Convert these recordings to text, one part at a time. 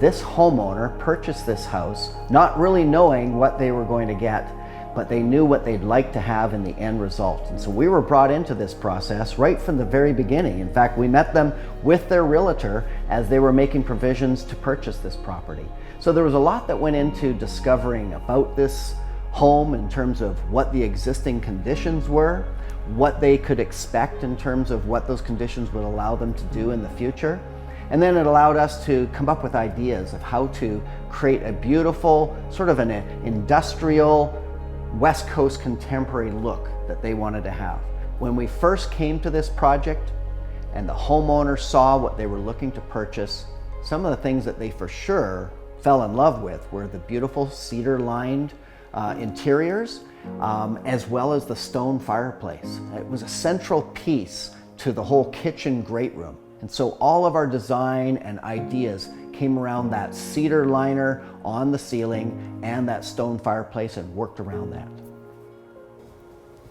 this homeowner purchased this house not really knowing what they were going to get, but they knew what they'd like to have in the end result. And so we were brought into this process right from the very beginning. In fact, we met them with their realtor as they were making provisions to purchase this property. So there was a lot that went into discovering about this home in terms of what the existing conditions were, what they could expect in terms of what those conditions would allow them to do in the future. And then it allowed us to come up with ideas of how to create a beautiful, sort of an industrial, West Coast contemporary look that they wanted to have. When we first came to this project and the homeowner saw what they were looking to purchase, some of the things that they for sure fell in love with were the beautiful cedar lined interiors, as well as the stone fireplace. It was a central piece to the whole kitchen great room. And so all of our design and ideas came around that cedar liner on the ceiling and that stone fireplace and worked around that.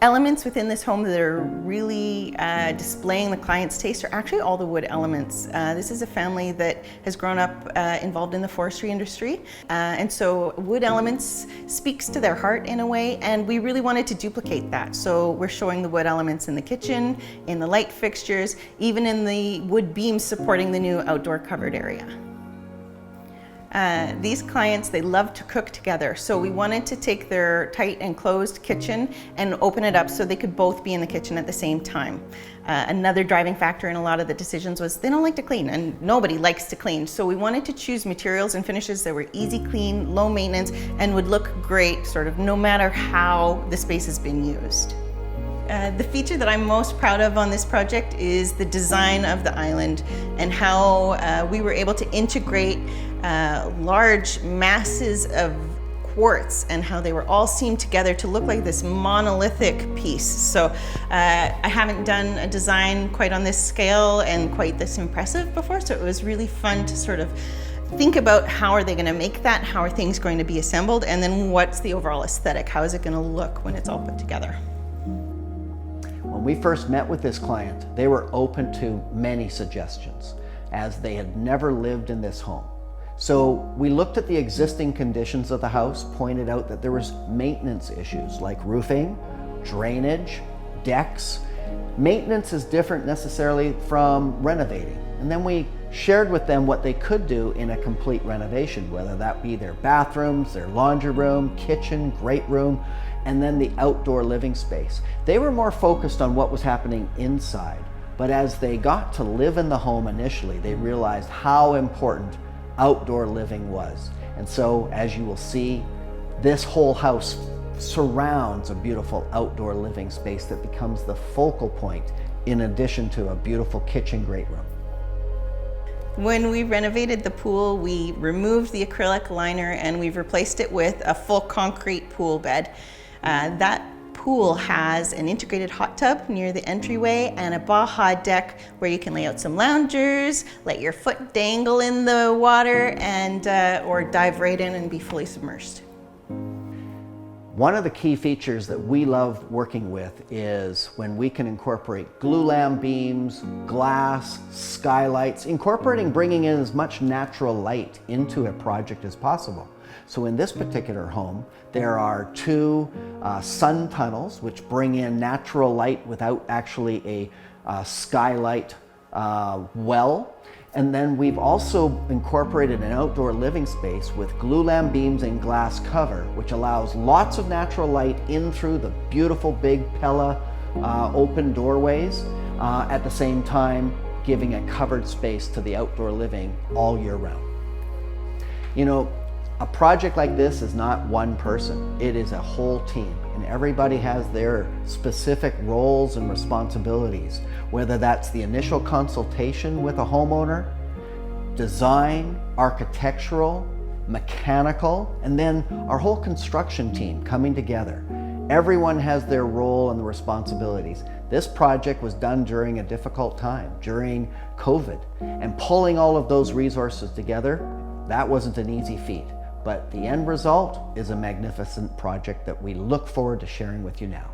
Elements within this home that are really displaying the client's taste are actually all the wood elements. This is a family that has grown up involved in the forestry industry, and so wood elements speaks to their heart in a way, and we really wanted to duplicate that. So we're showing the wood elements in the kitchen, in the light fixtures, even in the wood beams supporting the new outdoor covered area. These clients, they love to cook together, so we wanted to take their tight and closed kitchen and open it up so they could both be in the kitchen at the same time. Another driving factor in a lot of the decisions was they don't like to clean, and nobody likes to clean. So we wanted to choose materials and finishes that were easy clean, low maintenance, and would look great sort of no matter how the space has been used. The feature that I'm most proud of on this project is the design of the island and how we were able to integrate large masses of quartz and how they were all seamed together to look like this monolithic piece. So I haven't done a design quite on this scale and quite this impressive before, so it was really fun to sort of think about how are they going to make that, how are things going to be assembled, and then what's the overall aesthetic, how is it going to look when it's all put together. When we first met with this client, they were open to many suggestions as they had never lived in this home. So we looked at the existing conditions of the house, pointed out that there was maintenance issues like roofing, drainage, decks. Maintenance is different necessarily from renovating. And then we shared with them what they could do in a complete renovation, whether that be their bathrooms, their laundry room, kitchen, great room, and then the outdoor living space. They were more focused on what was happening inside, but as they got to live in the home initially, they realized how important outdoor living was. And so, as you will see, this whole house surrounds a beautiful outdoor living space that becomes the focal point in addition to a beautiful kitchen great room. When we renovated the pool, we removed the acrylic liner and we've replaced it with a full concrete pool bed. That pool has an integrated hot tub near the entryway and a Baja deck where you can lay out some loungers, let your foot dangle in the water, and or dive right in and be fully submerged. One of the key features that we love working with is when we can incorporate glulam beams, glass, skylights, bringing in as much natural light into a project as possible. So in this particular home, there are two sun tunnels which bring in natural light without actually a skylight well. And then we've also incorporated an outdoor living space with glulam beams and glass cover, which allows lots of natural light in through the beautiful big Pella open doorways, at the same time giving a covered space to the outdoor living all year round. You know, a project like this is not one person, it is a whole team, and everybody has their specific roles and responsibilities, whether that's the initial consultation with a homeowner, design, architectural, mechanical, and then our whole construction team coming together. Everyone has their role and the responsibilities. This project was done during a difficult time, during COVID, and pulling all of those resources together, that wasn't an easy feat. But the end result is a magnificent project that we look forward to sharing with you now.